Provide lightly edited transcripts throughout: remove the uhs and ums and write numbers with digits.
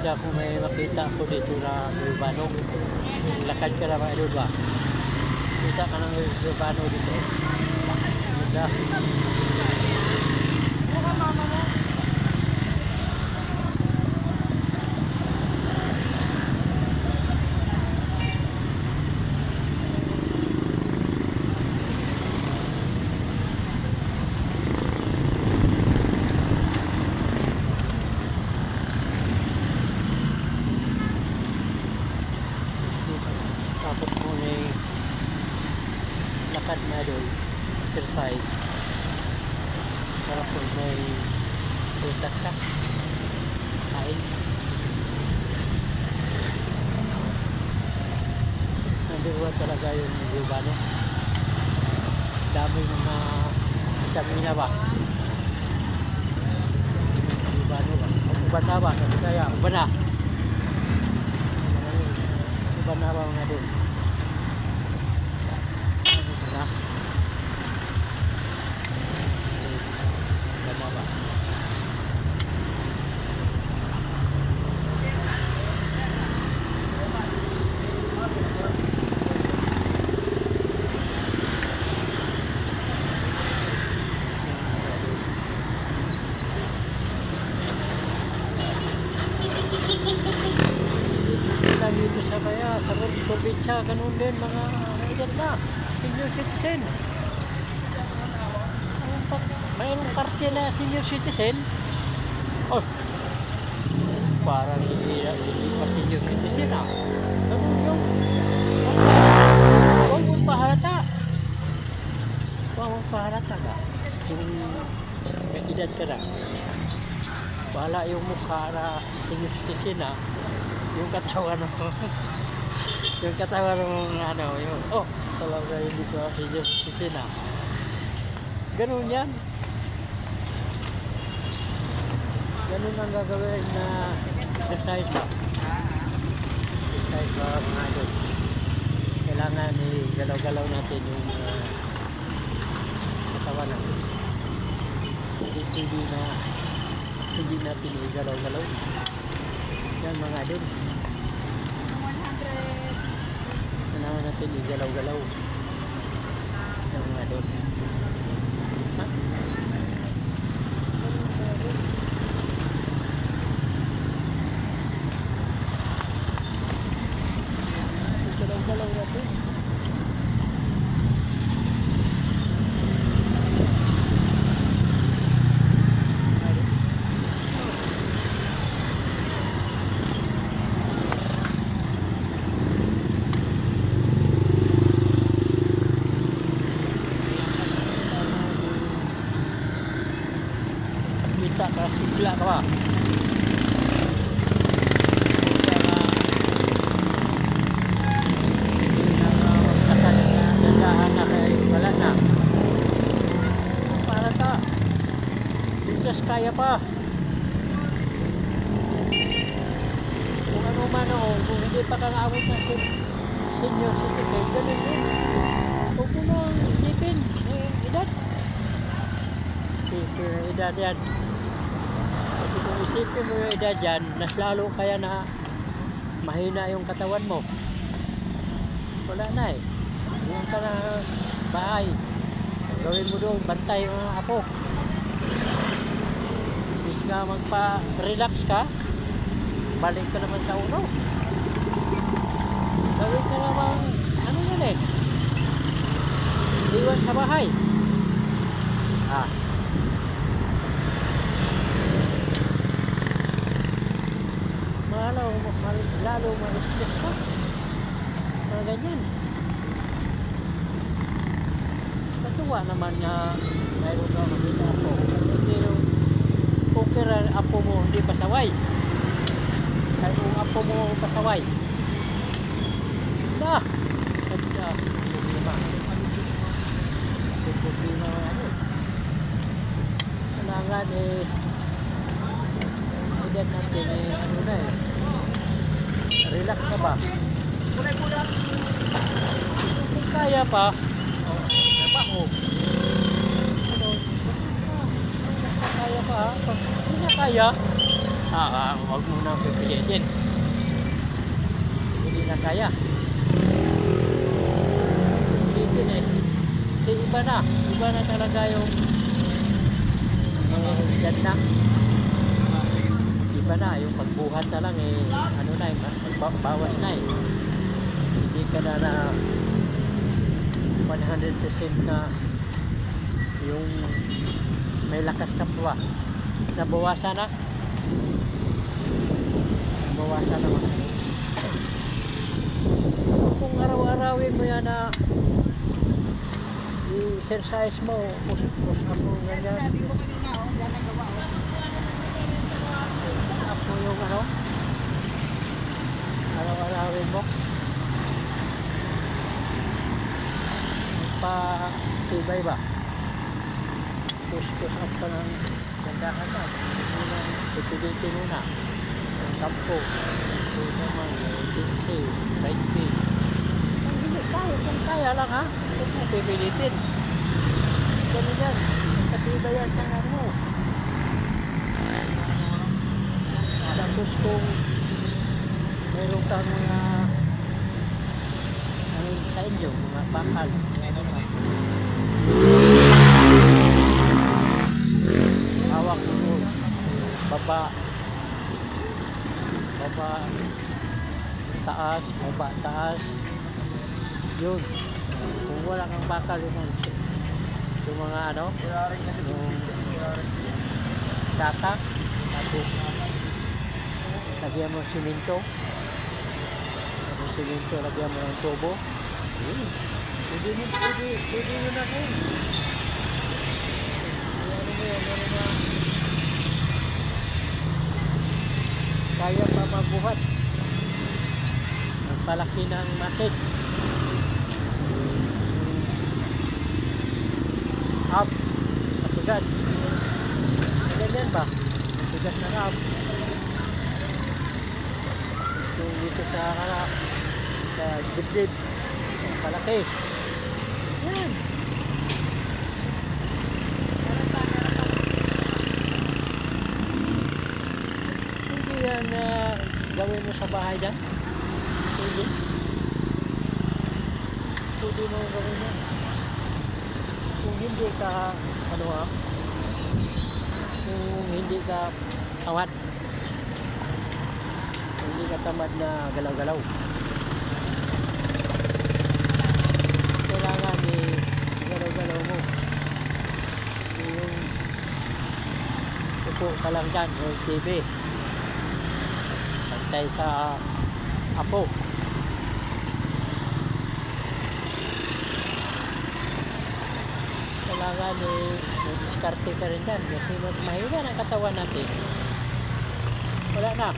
maganda kung may makita ako dito na Urbano. Lakad ka na mga idol ba? Kita ka ng Urbano dito. Maganda. Tapos mo may lakad na doon, exercise. Tapos may prutas ka, kain. Nandiruan talaga yung Urbano. Dami mga vitamina ba? Urbano ba? Uban na ba? Sabi kaya, uban na. Uban na ba mga doon? Ito na. Lama ba? Dito sa kaya, sa probinsya, ganun din mga edad na, senior citizen. Mayroong karte na senior citizen. Oh, parang hindi pa senior citizen ah. Ganun yung huwag mong paharata. Huwag mong paharata ka. Kung may edad ka na. Wala yung mukha na senior citizen ah. Yung katawan mo. Yung katawan mo ano, yung talaga hindi ko senior citizen ah. Ganun yan. Ganun ang gagawin na exercise ba? Exercise ba mga idol? Kailangan galaw-galaw natin yung katawan natin. Hindi natin galaw-galaw. Yan mga idol. Kailangan natin igalaw-galaw. Yan mga idol. Ha? Igalaw-galaw natin. Kita ka, sigla ka ba? Magkakahan na kaya wala na. Para ka. Bigas kaya pa. Kung ano man o, kung hindi pa ka naabot ng senior citizen, ganun din. Huwag mo nang isipin. Edad. Isipin na edad yan. Kasi kung isipin mo yung edad dyan, mas lalo kaya na mahina yung katawan mo. Wala na eh. Doon ka na bahay. Gawin mo doon, bantay yung mga apo. Bis nga magpa-relax ka, balik ka naman sa uno. Gawin ka naman, ano yun eh? Iwan sa bahay. Lalo ma-stress ka. Mga ganyan. Natuwa naman nga mayroon ka makita ako. Hindi yung poker apo mo hindi pasaway. Kahit yung apo mo pasaway. Ganda. Ganda. Problema. Kailangan edad natin ano na eh. Relax ka ba? Kung kaya pa, kaya pa ha? Pag hindi na kaya, Huwag mo nang pipilitin. Hindi na kaya. Pipilitin eh. Kasi iba na talaga yung yan na. Iba na, yung pagbuhat na lang eh, ano na eh, bawas na eh. Hindi ka na 100% na yung may lakas ka pa. Nabawasan na. Nabawasan na mga. Kung araw-arawin mo yan na i-exercise mo, push up mo ganyan. Up mo yung ano, araw-arawin mo. Pa-tibay ba? Push up ka ng gandahan na. Ipilitin mo na. Ang kampo. Ito naman, agency, right way. Ang hindi kaya, kung kaya lang ha. Huwag mo pipilitin. Ganun yan. Katibay yan ng ano. Tapos kung meron kang mga ano sa inyo, mga bakal. Hawak mo. Baba. Taas. Baba. Taas. Yun. Kung wala kang bakal, yung mga ano, yung tatak. Tapos lagyan mo simento. Tapos simento, lagyan mo ng tubo. Pwede mo na rin. Meron na kaya pa mabuhat. Ang palaki ng masid. Up. Matigas. Ganyan ba? Matigas na up. So, dito sa dibdib. Ang palaki. Yan. Hindi yan gawin mo sa bahay dyan. Hindi. Hindi mo gawin yan. Kung hindi ka kung hindi ka tamad. Hindi ka tamad na galaw-galaw. Kailangan galaw-galaw mo. Yung upo ka lang dyan o TV. Pantay sa apo. Kailangan diskarte ka rin dyan. Kasi mahina ang katawan natin. Wala na.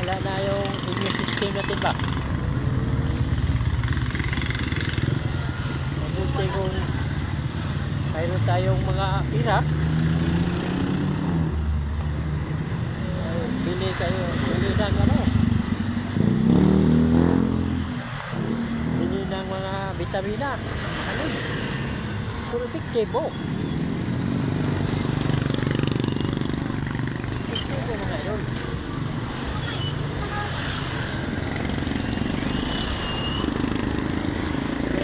Wala na yung immune system natin ba? Mabuti kung mayroon tayong mga pira. Bili ng ano? Bili ng mga vitamina. Ano? Puro tiktibo. Tiktibo mga yun.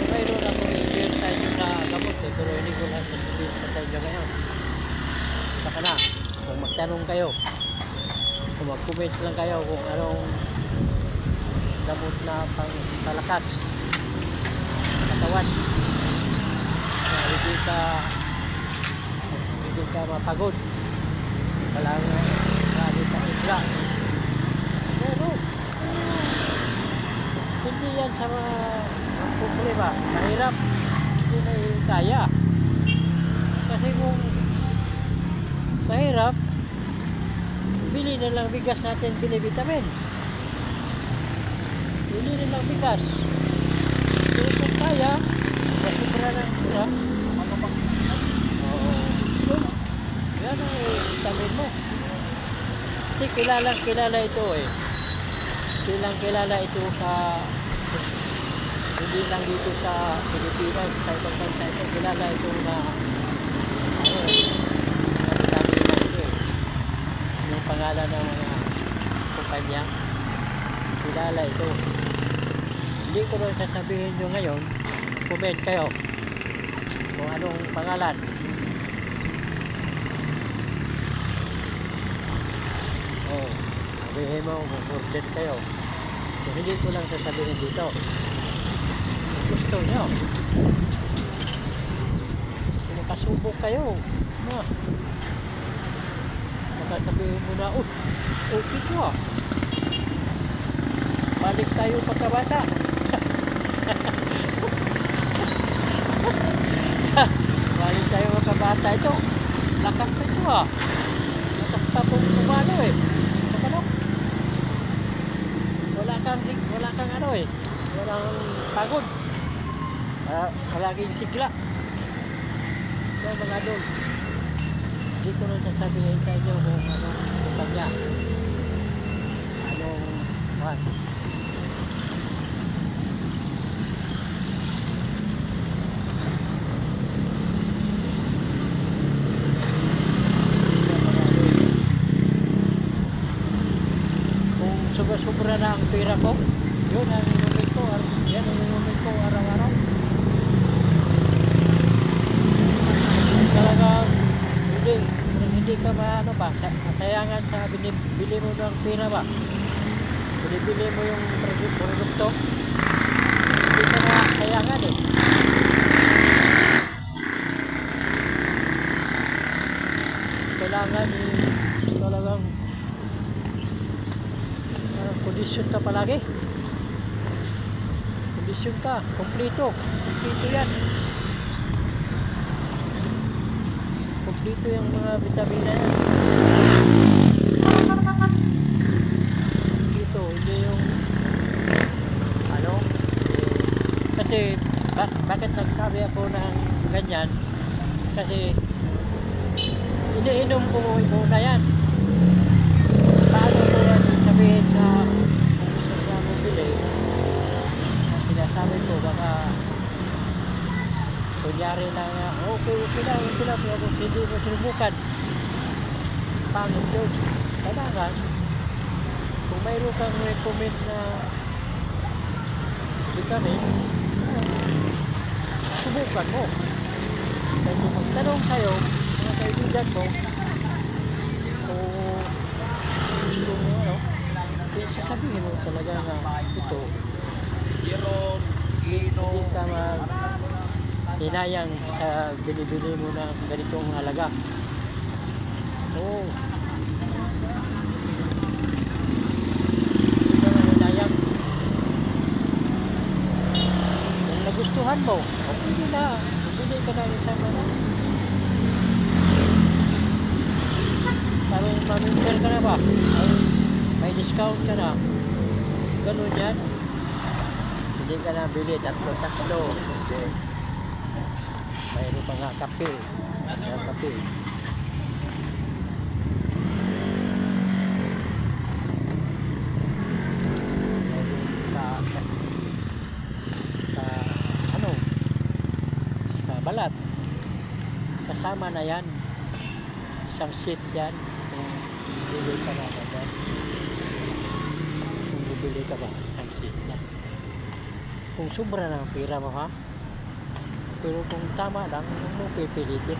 Mayroon ako i-share sa inyo na gamot pero hindi ko lang sasabihin sa inyo ngayon. Saka na, kung magtanong kayo, kung mag-comment lang kayo kung anong gamot na palakas katawan na hindi ka mapagod kailangan hindi ka isla pero hindi yan sa mga problema mahirap hindi na kaya kasi kung mahirap bili na lang bigas natin, bili vitamin. Bili na lang bigas. Kung kung kaya, masubra lang sila. Oo. Yan ang vitamin mo. Kasi kilala ito eh. Kilala ito sa hindi lang dito sa Pilipinas, sa ibang bansa ito. Kilala ito na vitamin kilala ng mga kumpanya. Kilala ito. Hindi ko lang sasabihin nyo ngayon. Comment kayo kung anong pangalan. Oh, sabihin mo kung order kayo. So, hindi ko lang sasabihin dito. Gusto nyo. Kung makasubok kayo, makasabihin mo na, okay ko ah. Balik tayo pagkabata. Balik tayo pagkabata ito. Lakas pa ito ah. Lakas pa pong kumano eh. Ano? Wala kang ano eh. Walang pagod. Palaging sigla. So mga doon. Hindi ko nang sasabihin sa inyo kung anong kumpanya. Anong what? Sobra na ang pera ko. Yun ang inumin ko. Yan ang inumin ko araw-araw. Talagang hindi ka maano ba, masayangan sa binibili mo ng pera ba. Binibili mo yung produkto. Hindi ka masayangan eh. Kailangan talagang kondisyon ka palagi. Kondisyon ka. Kompleto yan. Kompleto yung mga vitamina yan. Kompleto. Hindi yung ano. Kasi bakit nagsabi ako ng ganyan? Kasi iniinom ko muna yan. Paano ko yan sabihin na kung gusto siya mong bili, sinasabi ko baka kunyari na okay lang pero hindi mo sinubukan pangit yun. Kailangan kung mayroon kang recommend na vitamin, subukan mo. Kaya kung magtanong kayo mga kaibigan mo kung gusto mo ano, sasabihin mo talaga na ito hindi ka hinayang sa binibili mo na ganitong halaga. Oo, hindi ka hinayang. Kung nagustuhan mo, pili na, bili ka na isang ano. Parang mamimper ka na ba? May discount ka na. Ganun yan. Hindi ka na bili tatlo. Okay. Mayroon pa nga kape. Mayroon kape. Sa balat. Kasama na yan. Isang seat yan. Kung bibili ka na ba? Kung bibili ka ba? Isang seat yan. Kung sobra ng pera mo ha. Pero kung tama lang, huwag mo pipilitin.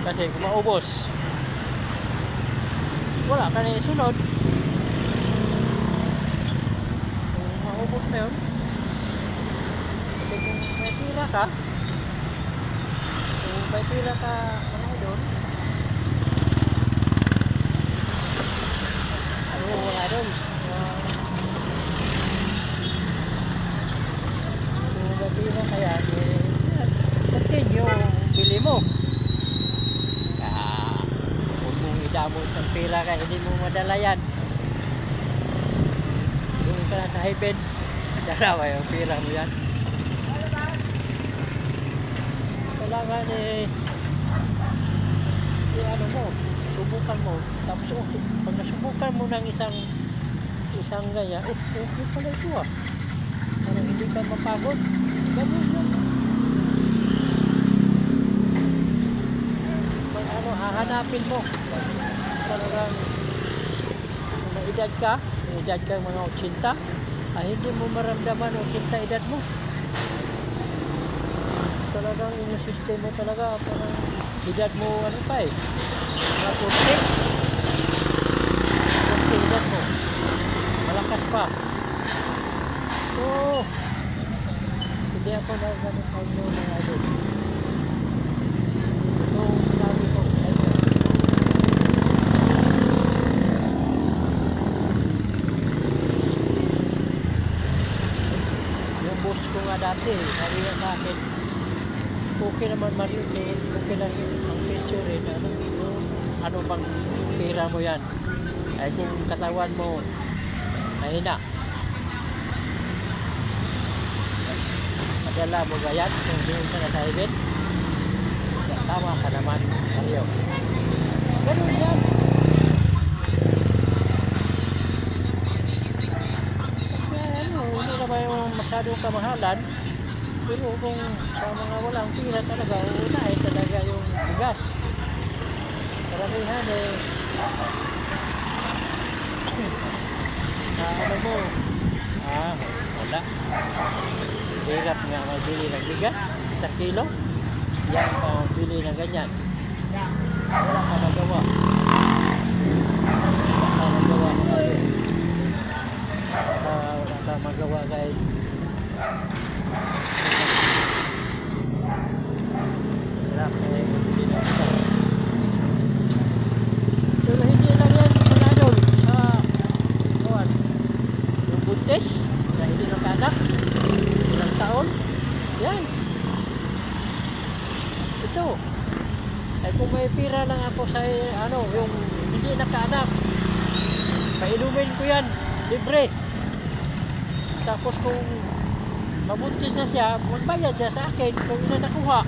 Kasi kung maubos, wala ka na isunod. Kung maubos na yun, kasi kung may pira ka, ano doon, ano wala doon. Kaya continue bili mo. Huwag mong idamot ng pera ka, hindi mo madala yan. Doon ka na sa heaven, dalawa yung pera mo yan. Kailangan ano mo, subukan mo. Tapos pag nasubukan mo ng isang ganyan, okay pala ito ah. Parang hindi ka mapagod. Ganun yan. Pag hahanapin mo. talagang may edad ka, may edad ka mga 80, hindi mo maramdaman 80 edad mo. Talagang yung system mo talaga, parang edad mo ano pa eh, mga 40 edad mo, malakas pa. So, hindi ako nagganong kayo mga idol. So, sinabi ko, yung boss ko nga dati, sabi niya sa akin, okay naman Mario, okay lang yung ang picture rin, ano bang pera mo yan? Ay kung katawan mo, mahina. Madala mo gayat, kung doon ka nasaibit, tama ka naman, Mario. Ganun yan. Hindi naman yung masyadong kamahalan. Pero kung sa mga walang pira talaga, unahin talaga yung bigas. Karamihan eh, ano mo, wala. Hirap nga magbili ng bigas, 1 kilo. Yan pa magbili ng ganyan. Wala ka magawa. Wala ka magawa guys. Hirap eh, hindi na ito. Pero hindi lang yan mga idol. Yung buntis na hindi nakanak, ilang taon. Yan. Ito. Ay kung may pira lang ako sa yung hindi nakaanak, painumin ko yan, libre. Tapos kung mabuntis na siya, magbayad siya sa akin kung ina nakuha.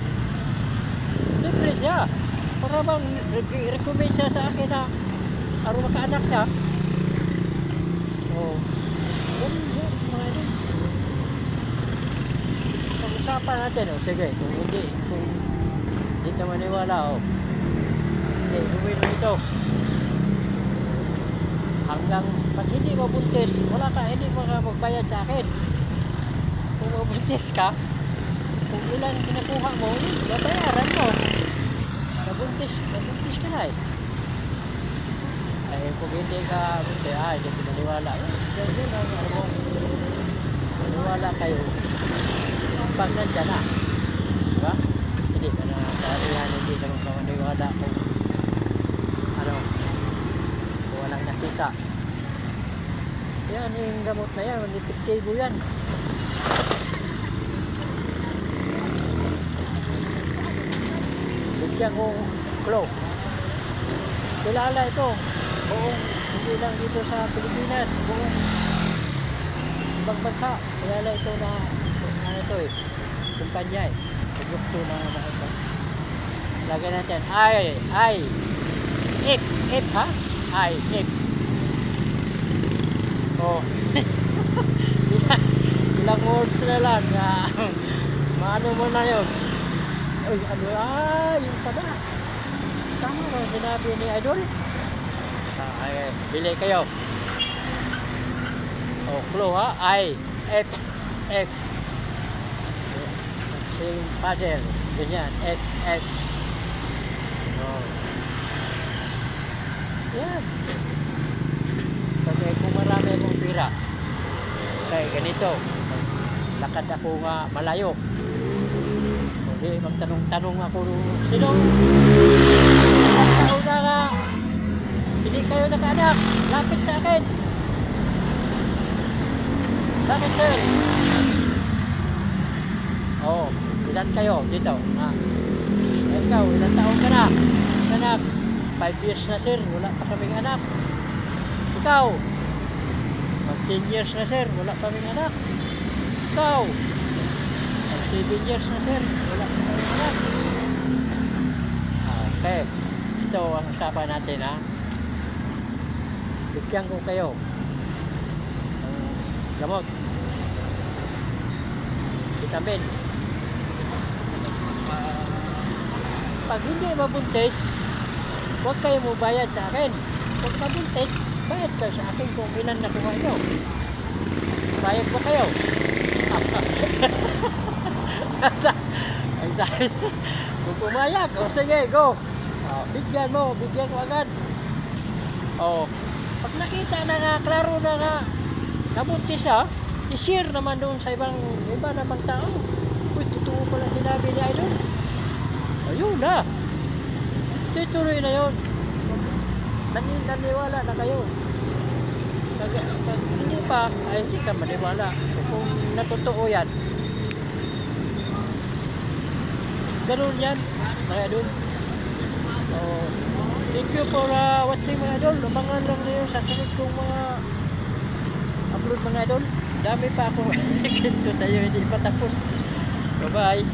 Libre siya. Para bang recommend siya sa akin na araw makaanak siya. Oh. Yan, mga ito. Pag-usapan natin, sige, kung hindi ka maniwala, hindi, gawin mo ito. Hanggang pag hindi mabuntis, wala ka, hindi mo ka magbayad sa akin. Kung mabuntis ka, kung ilan kinakuha mo, babayaran mo. Nabuntis ka na eh. Ay, kung hindi ka buntis, hindi ko maniwala. Yan ang maniwala kayo. Pag nandyan na. Diba? Hindi ka na karihan, hindi ka maniwala kung kung walang nakita. Yan, yung gamot na yan, epektibo yan. Bigyan kong clue. Kilala ito. Buong, hindi lang dito sa Pilipinas. Buong ibang bansa. Kilala ito na, kumpanya eh. Produkto na mga ito. Lagyan natin. If ha? If. Oh. Ilang words na lang. Maano mo na yun? Uy, yung pala. Tama ba sinabi ni Idol? Bili kayo. Oh, clue ha? F. Same pattern. Ganyan. F. Oh. Yan. Pag kung marami akong pira, kaya ganito. Lakad ako nga malayo. Hindi, magtanong-tanong ako sino? Tao na nga. Hindi kayo nakaanak. Lapit sa akin. Bakit sir? Oh, ilan kayo dito? Ikaw, ilan taon ka na? Anak, 5 years na sir, wala pa kaming anak. Ikaw, 10 years na sir, wala pa kaming anak. Ikaw, 7 years na sir, wala pa kaming anak. Okay, ito ang usapan natin ha. Bigyan ko kayo ng gamot, vitamin. Pag hindi mabuntis, huwag kayo mabayad sa akin. Pag nabuntis, bayad ka sa akin kung ilan nakuha nyo. Bayad ba kayo? Ang sabi, kung pumayag, o sige, go. Bigyan ko agad. Pag nakita na nga, klaro na nga, nabuntis siya, i-share naman doon sa iba namang tao. Uy, totoo pala sinabi ni Idol. Ayun na. Tutuloy na yun. Naniwala na kayo. Pag hindi pa, ay hindi ka maniwala. Kung natotoo yan. Ganun yan, mga idol. So, thank you for watching mga idol. Abangan lang niyo sa sunod kong mga upload mga idol. Dami pa akong ikinto sa iyo, hindi pa tapos. Bye-bye.